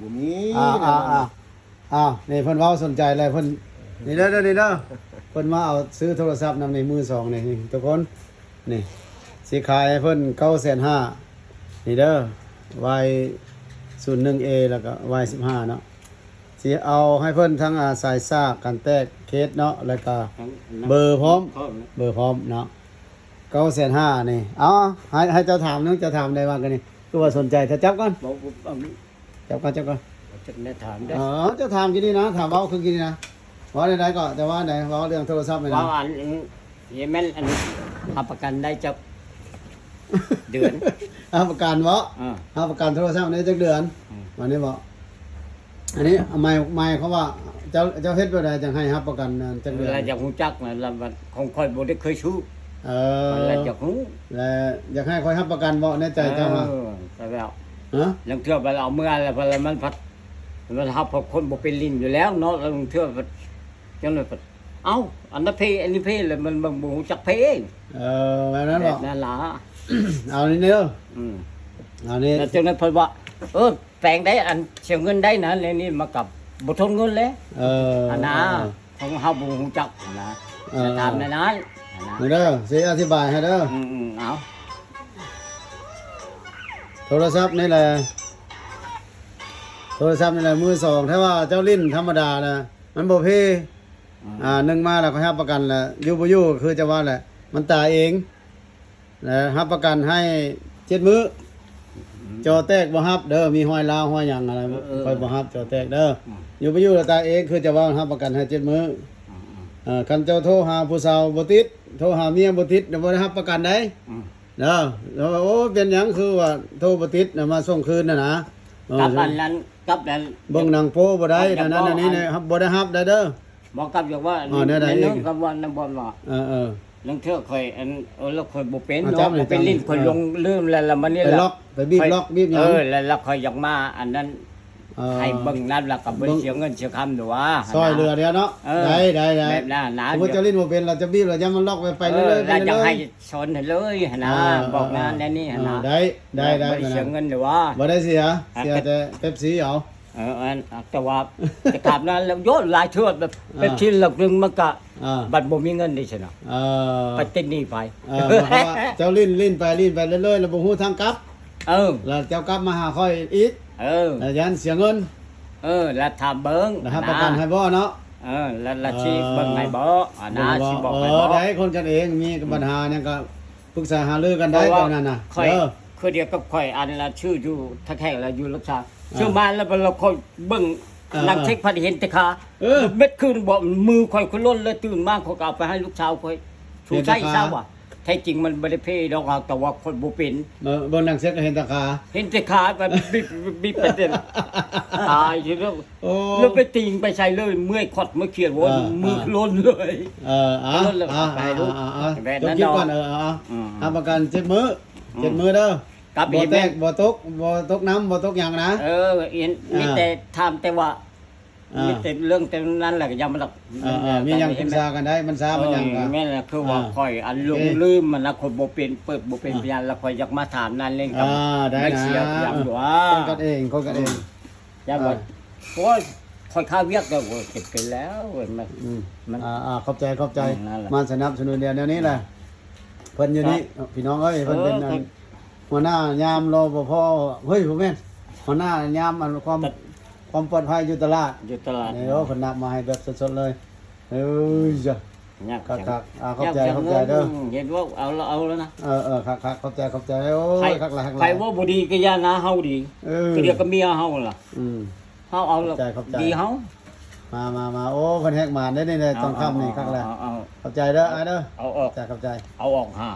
บ่มี นี่เพิ่นเว้าสนใจเลยเพิ่นนี่เด้อนี่เด้อเพิ่นมาเอาซื้อโทรศัพท์นำในมือ2นี่ทุกคนนี่สิขายให้เพิ่น 9,500,000นี่เด้อ Y01A แล้วก็ Y15 เนาะสิเอาให้เพิ่นทั้งสายซากกันแตกเคสเนาะแล้วก็เบอร์พร้อมเนาะ 9,500,000นี่เอาให้เจ้าถามนึงจะถามได้ว่ากันนี่คือว่าสนใจถ้าจับก่อน บอกว่า จับก่อน จะได้ถามได้ จะถามกินนี่นะถามเว้าคือกินนี่นะว่าได้ๆก็แต่ว่าไหนเว้าเรื่องโทรศัพท์นี่ ว่า นะ อันเยเมนอันทำประกันได้จะเดือน รับประกันเว้า อ่า รับประกันโทรศัพท์ในจักเดือนวันนี้บ่อันนี้ไม่เขาว่าเจ้าเฮ็ดบ่ได้จังให้รับประกันจักเดือน เราอยากรู้จักนะเราของค่อยบ่ได้เคยชู้ เราอยากรู้ แล้วอยากให้คอยรับประกันบ่ในใจเจ้าว่า แต่แล้ว ฮะ ลังเทื่อไปเอาเมื่อแล้วพอมันพัดมันทับพอคนบ่เป็นลิ้นอยู่แล้วเนาะแล้วลังเทื่อจังเลยพัดเอ้าอันนั้นเพอันนี้เพเลยมันบ่รู้จักเพเอง แบบนั้นบ่ นั่นล่ะ เอานี่เด้อ อืม เอานี่ แล้วจังนั้นเพิ่นว่าแปลงได้อันเสียเงินได้นะแล้วนี่มากับบ่ทนเงินแล้ว อันนะของเฮาบ่ฮู้จักนะจะถามในนั้นนะ นี่เด้อสิอธิบายให้เด้อ เอา โทรศัพท์นี่แหละโทรศัพท์นี่แหละมือ2ถ้าว่าเจ้าลิ้นธรรมดานะมันบ่เพหนึ่งมาแล้วก็รับประกันแหละอยู่บ่อยู่คือจะว่าแหละมันตายเองแล้วรับประกันให้7มื้อจอแตกบ่รับเด้อมีห้อยลาวห้อยหยังอะไรค่อยบ่รับจอแตกเด้ออยู่บ่อยู่แล้วตายเองคือจะว่ารับประกันให้7มื้อคันเจ้าโทรหาผู้สาวบ่ติดโทรหาเมียบ่ติดเดี๋ยวบ่ได้รับประกันได้เด้อแล้วโอ้เป็นหยังคือว่าโทรบ่ติดน่ะมาส่งคืนน่ะนะ กับอันนั้นกับนั้น เบิ่งหนังโป๊บ่ได้นั่นอันนี้เนี่ยครับบ่ได้รับได้เด้อ บอกกับอย่างว่าในนึงกับว่าน้ำบอลว่า เออ ลังเทื่อค่อยอันแล้วค่อยบ่เป็น จับ เนาะ เลย บ่เป็นลิ้น จับ ค่อยลงลืมแล้วมันนี่ ไป แหละ ล็อกไปบีบล็อกบีบหยัง แล้วค่อยอยากมาอันนั้นให้เบิ่งนั่นแล้วก็บ่เสียเงินเสียคำดูว่า ซอยเรือเดียวเนาะได้ แบบนั้นนะ สมมุติเจ้าลิ้นบ่เป็นเราจะบีบเราจะมันล็อกไปเรื่อยๆไป แล้วอยาก เรื่อ ให้ ย สอนให้เลยนะบอกงานแน่นี่นะ ได้ บ่เสียเงินหรือว่า บ่ได้เสียแต่เป๊ปซี่เอา แต่ว่าจะถามนั้นแล้วโยนหลายเทื่อแบบเป็นชิ้นหลักนึงมันก็บัตรบ่มีเงินนี่ใช่เนาะไปติดหนี้ไป เจ้าลิ้นไปเรื่อยๆแล้วบ่ฮู้ทางกลับแล้วเจ้ากลับมาหาค่อยอีกแล้วยันเสียเงิน แล้วถามเบิ่ง แล้วรับประกันให้บ่เนาะ แล้วชีเบิ่งให้บ่นะชีบอกให้บ่ ได้คนกันเองมีปัญหาหยังก็ปรึกษาหารือกันได้ตอนนั้นน่ะ ค่อยคือเดียวกับข่อยอันละชื่ออยู่ถ้าแค่ละอยู่รักษาชื่อมาแล้วเราค่อยเบิ่งนักเช็คพัดเห็นแต่ขาเม็ดคืนบ่มือข่อยคนล้นเลยตื่นมาข่อยก็เอาไปให้ลูกสาวข่อยชูใจซะว่าแท้จริงมันบ่ได้เพดอกแต่ว่าคนบ่เป็น บนนังเซ็กก็เห็นตาขา เห็นแต่ขาแบบบิบไปเต็มตายทีแล้ว โอ้ แล้วไปติงไปใส่เลยเมื่อยขดเมื่อเขียนวนมือล้นเลย จบคลิปก่อนรับประกัน7 มื้อเด้อ กับ บ่ อี แต แม่ กบ่ตกน้ำบ่ตกหยังนะ เห็นมีแต่ทำแต่ว่ามีแต่เรื่องแต่นั้นแหละก็ยังมันหลัก มีหยังปรึกษากันได้มันซามันหยังก็ แม่นล่ะคือว่าค่อยอันลงลืมมันนะคนบ่เป็นเปิดบ่เป็นพยานแล้วค่อยอยากมาถามนั่นเล่นกับ ได้ ไม่ นะ เสียยามว่า คนกันเองอย่าว่าโอ้ยค่อยข้าวเวียกก็โอ้ยเก็บกันแล้วมัน ขอบใจ นั่นแหละ มาสนับสนุนเดี๋ยวนี้แหละเพิ่นอยู่นี่พี่น้องเอ้ยเพิ่นเป็นหัวหน้ายามรปภเฮ้ยผมแม่นหัวหน้ายามความปลอดภัยอยู่ตลาด อยู่ตลาด นี่โอ้เพิ่นนับมาให้แบบสดๆเลยเอ้ยจ้ะ เนี่ย คักๆขอบใจเด้อ เห็นว่าเอาแล้วนะ คักๆขอบใจโอ้ ใคร ยคักหลาย ใครว่าบ่ดีก็ย่านะเฮาดีก็เดียวก็เมียเฮาล่ะ เฮาเอาแล้วดีเฮา มาโอ้เพิ่นแฮกมาได้นี่ต้องค่ำนี่คักแล้ว เอา ขอบใจเด้อเด้อ เอาออก ขอบใจ เอาออกหา